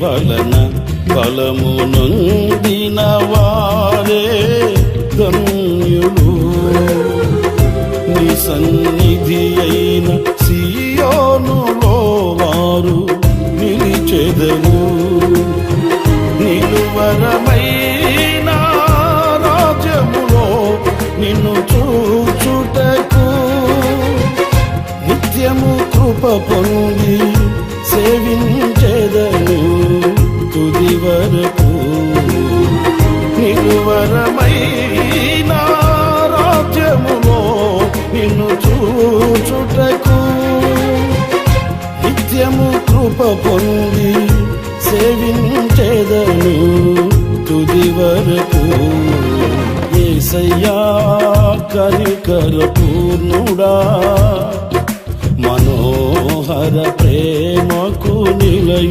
వలన బలము నొందిన వారే ధన్యులు. నీ సన్నిధి అయిన సియోనులో వారు నిలిచెదరు. నిలువరమైన రాజ్యములో నిన్ను చూచుటకు నిత్యము కృప పొంది సేవించెదను తుది వరకు. నిలువరమైన రాజ్యములో నిన్ను చూచుటకు నిత్యము కృప పొంది సేవించెదను తుది వరకు. యేసయ్యా కనికర పూర్ణుడా, మనోహర ప్రేమకు నిలయ